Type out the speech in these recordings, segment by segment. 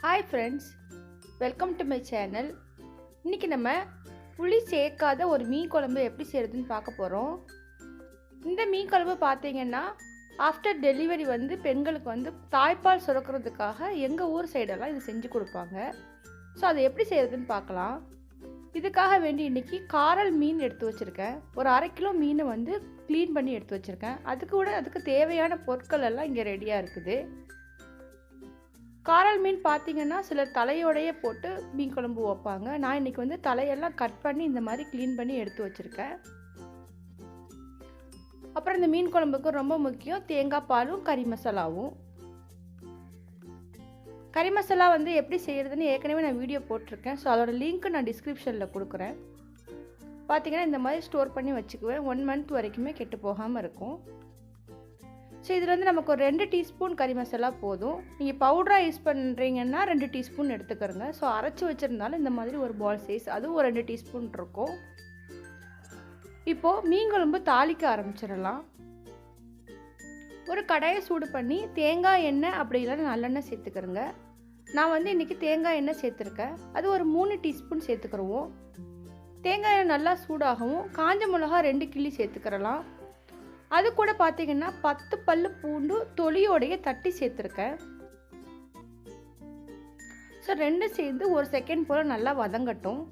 Hi friends, welcome to my channel. இன்னைக்கு நம்ம புளி சேர்க்காத ஒரு மீன் குழம்பு எப்படி செய்யறதுன்னு பார்க்க போறோம். இந்த மீன் குழம்பு பார்த்தீங்கன்னா ஆஃப்டர் டெலிவரி பெண்களுக்கு தாய்ப்பால் சுரக்கிறதுக்காக எங்கள் ஊர் சைடெல்லாம் இது செஞ்சு கொடுப்பாங்க. ஸோ அதை எப்படி செய்யறதுன்னு பார்க்கலாம். இதுக்காக வேண்டி இன்றைக்கி காரல் மீன் எடுத்து வச்சுருக்கேன். ஒரு 1/2 கிலோ மீனை க்ளீன் பண்ணி எடுத்து வச்சுருக்கேன். அதுக்கு தேவையான பொருட்கள் எல்லாம் இங்கே ரெடியாக இருக்குது. காரல் மீன் பார்த்தீங்கன்னா சிலர் தலையோடையே போட்டு மீன் குழம்பு வைப்பாங்க. நான் இன்றைக்கி தலையெல்லாம் கட் பண்ணி இந்த மாதிரி க்ளீன் பண்ணி எடுத்து வச்சுருக்கேன். அப்புறம் இந்த மீன் குழம்புக்கு ரொம்ப முக்கியம் தேங்காய் பாலும் கறி மசாலாவும். கறி மசாலா எப்படி செய்கிறதுன்னு ஏற்கனவே நான் வீடியோ போட்டிருக்கேன். ஸோ அதோட லிங்க் நான் டிஸ்கிரிப்ஷனில் கொடுக்குறேன். பார்த்தீங்கன்னா இந்த மாதிரி ஸ்டோர் பண்ணி வச்சுக்குவேன். 1 மந்த் வரைக்குமே கெட்டு போகாமல் இருக்கும். ஸோ இதில் நமக்கு ஒரு 2 டீஸ்பூன் கறி மசாலா போதும். நீங்கள் பவுடராக யூஸ் பண்ணுறீங்கன்னா 2 டீஸ்பூன் எடுத்துக்கிறங்க. ஸோ அரைச்சி வச்சுருந்தாலும் இந்த மாதிரி ஒரு பால் சைஸ் அதுவும் ஒரு 2 டீஸ்பூன் இருக்கும். இப்போது மீன் குழம்பு தாளிக்க ஆரம்பிச்சிடலாம். ஒரு கடாயை சூடு பண்ணி தேங்காய் எண்ணெய் அப்படி இல்லைன்னா நல்லெண்ணெய் சேர்த்துக்கிறங்க. நான் இன்றைக்கி தேங்காய் எண்ணெய் சேர்த்துருக்கேன். அது ஒரு 3 டீஸ்பூன் சேர்த்துக்கிறோம். தேங்காய் எண்ணெய் நல்லா சூடாகவும் காஞ்ச மிளகா 2 கிள்ளி சேர்த்துக்கிறலாம். அது கூட பார்த்தீங்கன்னா 10 பல்லு பூண்டு தொலியோடைய தட்டி சேர்த்துருக்கேன். ஸோ 2 சேர்ந்து ஒரு செகண்ட் போல் நல்லா வதங்கட்டும்.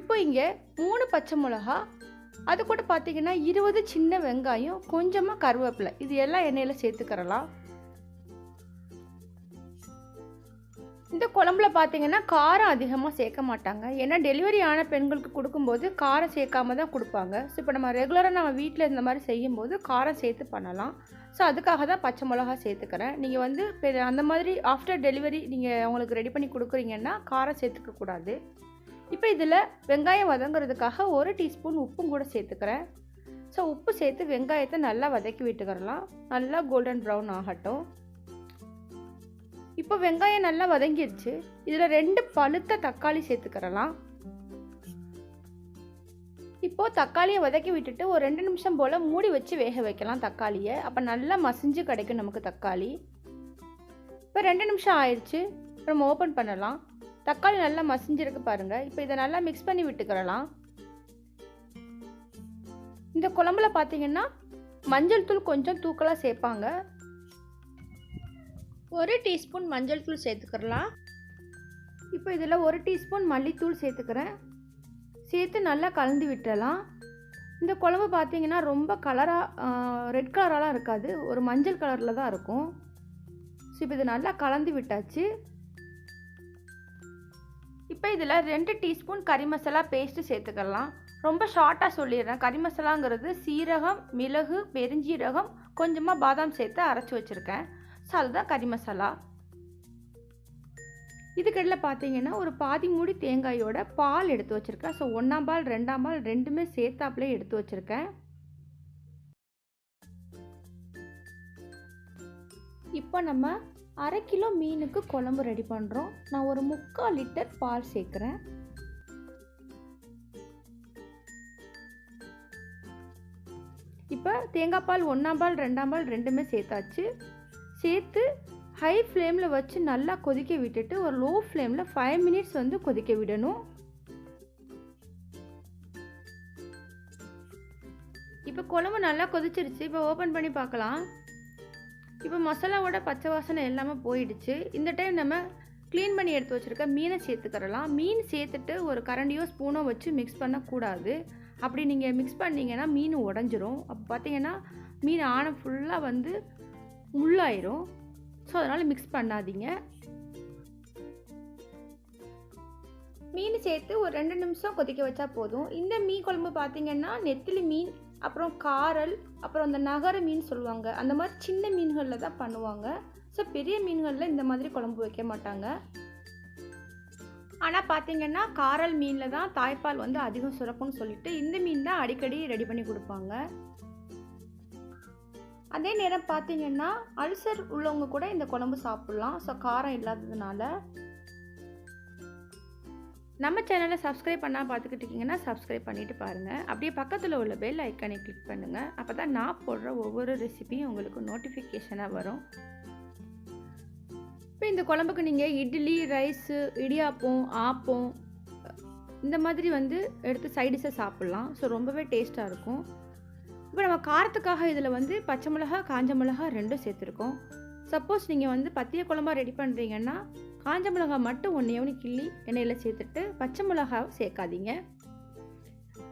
இப்போ இங்கே 3 பச்சை மிளகா, அது கூட பார்த்தீங்கன்னா 20 சின்ன வெங்காயம், கொஞ்சமாக கருவேப்பிலை, இது எல்லாம் எண்ணெயில் சேர்த்துக்கிறலாம். இந்த குழம்புல பார்த்தீங்கன்னா காரம் அதிகமாக சேர்க்க மாட்டாங்க. ஏன்னா டெலிவரி ஆன பெண்களுக்கு கொடுக்கும்போது காரம் சேர்க்காம தான் கொடுப்பாங்க. ஸோ இப்போ நம்ம ரெகுலராக நம்ம வீட்டில் இந்த மாதிரி செய்யும்போது காரம் சேர்த்து பண்ணலாம். ஸோ அதுக்காக தான் பச்சை மிளகா சேர்த்துக்கிறேன். நீங்கள் அந்த மாதிரி ஆஃப்டர் டெலிவரி நீங்கள் அவங்களுக்கு ரெடி பண்ணி கொடுக்குறீங்கன்னா காரம் சேர்த்துக்கக்கூடாது. இப்போ இதில் வெங்காயம் வதங்குறதுக்காக 1 டீஸ்பூன் உப்பும் கூட சேர்த்துக்கிறேன். ஸோ உப்பு சேர்த்து வெங்காயத்தை நல்லா வதக்கி விட்டுக்கிறலாம். நல்லா கோல்டன் ப்ரௌன் ஆகட்டும். இப்போ வெங்காயம் நல்லா வதங்கிடுச்சு. இதில் 2 பழுத்த தக்காளி சேர்த்துக்கிறலாம். இப்போது தக்காளியை வதக்கி விட்டுட்டு ஒரு 2 நிமிஷம் போல் மூடி வச்சு வேக வைக்கலாம் தக்காளியை. அப்போ நல்லா மசிஞ்சு கிடைக்கும் நமக்கு தக்காளி. இப்போ 2 நிமிஷம் ஆயிடுச்சு. நம்ம ஓப்பன் பண்ணலாம். தக்காளி நல்லா மசிஞ்சிருக்கு பாருங்கள். இப்போ இதை நல்லா மிக்ஸ் பண்ணி விட்டுக்கிறலாம். இந்த குழம்புல பார்த்தீங்கன்னா மஞ்சள் தூள் கொஞ்சம் தூக்கலாக சேர்ப்பாங்க. 1 டீஸ்பூன் மஞ்சள் தூள் சேர்த்துக்கிறலாம். இப்போ இதில் 1 டீஸ்பூன் மல்லித்தூள் சேர்த்துக்கிறேன். சேர்த்து நல்லா கலந்து விட்டுறலாம். இந்த குழம்பு பார்த்தீங்கன்னா ரொம்ப கலராக ரெட் கலராலாம் இருக்காது, ஒரு மஞ்சள் கலரில் தான் இருக்கும். ஸோ இப்போ இது நல்லா கலந்து விட்டாச்சு. இப்போ இதில் 2 டீஸ்பூன் கறி மசாலா பேஸ்ட்டு சேர்த்துக்கலாம். ரொம்ப ஷார்ட்டாக சொல்லிடுறேன். கறி மசாலாங்கிறது சீரகம், மிளகு, பெருஞ்சீரகம், கொஞ்சமாக பாதாம் சேர்த்து அரைச்சி வச்சுருக்கேன். ஸோ அதுதான் கறி மசாலா. இதுக்கடையில் பார்த்தீங்கன்னா ஒரு பாதி மூடி தேங்காயோட பால் எடுத்து வச்சுருக்கேன். ஸோ 1ஆம் பால் 2ஆம் பால் ரெண்டுமே சேர்த்தாப்புலே எடுத்து வச்சுருக்கேன். இப்போ நம்ம 1/2 கிலோ மீனுக்கு குழம்பு ரெடி பண்ணுறோம். நான் ஒரு 3/4 லிட்டர் பால் சேர்க்குறேன். இப்போ தேங்காய் பால் 1ஆம் பால் 2ஆம் பால் ரெண்டுமே சேர்த்தாச்சு. சேர்த்து ஹை ஃப்ளேமில் வச்சு நல்லா கொதிக்க விட்டுட்டு ஒரு லோ ஃப்ளேமில் 5 மினிட்ஸ் கொதிக்க விடணும். இப்போ குழம்பு நல்லா கொதிச்சிருச்சு. இப்போ ஓப்பன் பண்ணி பார்க்கலாம். இப்போ மசாலாவோட பச்சை வாசனை எல்லாமே போயிடுச்சு. இந்த டைம் நம்ம க்ளீன் பண்ணி எடுத்து வச்சுருக்க மீனை சேர்த்துக்கிறலாம். மீன் சேர்த்துட்டு ஒரு கரண்டியோ ஸ்பூனோ வச்சு மிக்ஸ் பண்ணக்கூடாது. அப்படி நீங்கள் மிக்ஸ் பண்ணிங்கன்னா மீன் உடஞ்சிரும். அப்போ பார்த்தீங்கன்னா மீன் ஆணை ஃபுல்லாக முள்ளாயிரும். ஸோ அதனால் மிக்ஸ் பண்ணாதீங்க. மீன் சேர்த்து ஒரு 2 நிமிஷம் கொதிக்க வச்சா போதும். இந்த மீன் குழம்பு பார்த்தீங்கன்னா நெத்திலி மீன், அப்புறம் காரல், அப்புறம் அந்த நகர மீன் சொல்லுவாங்க, அந்த மாதிரி சின்ன மீன்களில் தான் பண்ணுவாங்க. ஸோ பெரிய மீன்களில் இந்த மாதிரி குழம்பு வைக்க மாட்டாங்க. ஆனால் பார்த்தீங்கன்னா காரல் மீனில் தான் தாய்ப்பால் அதிகம் சுரக்கும்னு சொல்லிட்டு இந்த மீன் தான் அடிக்கடி ரெடி பண்ணி கொடுப்பாங்க. அதே நேரம் பார்த்தீங்கன்னா அல்சர் உள்ளவங்க கூட இந்த குழம்பு சாப்பிட்லாம். ஸோ காரம் இல்லாததுனால. நம்ம சேனலை சப்ஸ்கிரைப் பண்ணால் பார்த்துக்கிட்டு இருக்கீங்கன்னா சப்ஸ்கிரைப் பண்ணிவிட்டு பாருங்கள். அப்படியே பக்கத்தில் உள்ள பெல் ஐக்கானை கிளிக் பண்ணுங்கள். அப்போ தான் நான் போடுற ஒவ்வொரு ரெசிபியும் உங்களுக்கு நோட்டிஃபிகேஷனாக வரும். இப்போ இந்த குழம்புக்கு நீங்கள் இட்லி, ரைஸு, இடியாப்பம், ஆப்பம் இந்த மாதிரி வந்து எடுத்து சைடிஷாக சாப்பிட்லாம். ஸோ ரொம்பவே டேஸ்ட்டாக இருக்கும். இப்போ நம்ம காரத்துக்காக இதில் வந்து பச்சை மிளகா, காஞ்ச மிளகா 2ம் சேர்த்துருக்கோம். சப்போஸ் நீங்கள் வந்து பத்திய குழம்பா ரெடி பண்ணுறீங்கன்னா காஞ்ச மிளகா மட்டும் 1 கிள்ளி எண்ணெயில் சேர்த்துட்டு பச்சை மிளகாவை சேர்க்காதீங்க.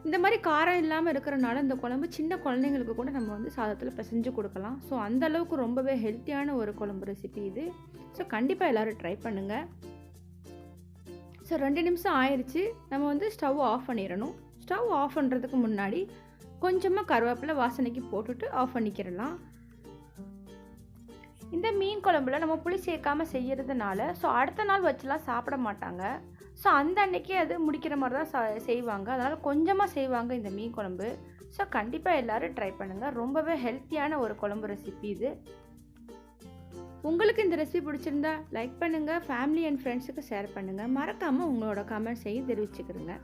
இந்த மாதிரி காரம் இல்லாமல் இருக்கிறனால இந்த குழம்பு சின்ன குழந்தைங்களுக்கு கூட நம்ம வந்து சாதத்தில் பிசைஞ்சு கொடுக்கலாம். ஸோ அந்தளவுக்கு ரொம்பவே ஹெல்த்தியான ஒரு குழம்பு ரெசிபி இது. ஸோ கண்டிப்பாக எல்லோரும் ட்ரை பண்ணுங்கள். ஸோ 2 நிமிஷம் ஆயிடுச்சு. நம்ம வந்து ஸ்டவ் ஆஃப் பண்ணிடணும். ஸ்டவ் ஆஃப் பண்ணுறதுக்கு முன்னாடி கொஞ்சமாக கருவேப்பிலை வாசனைக்கு போட்டுட்டு ஆஃப் பண்ணிக்கிறலாம். இந்த மீன் குழம்புல நம்ம புளி சேர்க்காமல் செய்கிறதுனால ஸோ அடுத்த நாள் வச்சுலாம் சாப்பிட மாட்டாங்க. ஸோ அந்த அன்னைக்கே அது முடிக்கிற மாதிரி தான் செய்வாங்க. அதனால் கொஞ்சமாக செய்வாங்க இந்த மீன் குழம்பு. ஸோ கண்டிப்பாக எல்லோரும் ட்ரை பண்ணுங்கள். ரொம்பவே ஹெல்த்தியான ஒரு குழம்பு ரெசிபி இது. உங்களுக்கு இந்த ரெசிபி பிடிச்சிருந்தா லைக் பண்ணுங்கள், ஃபேமிலி அண்ட் ஃப்ரெண்ட்ஸுக்கு ஷேர் பண்ணுங்கள். மறக்காமல் உங்களோட கமெண்ட்ஸையும் தெரிவிச்சுக்கிறங்க.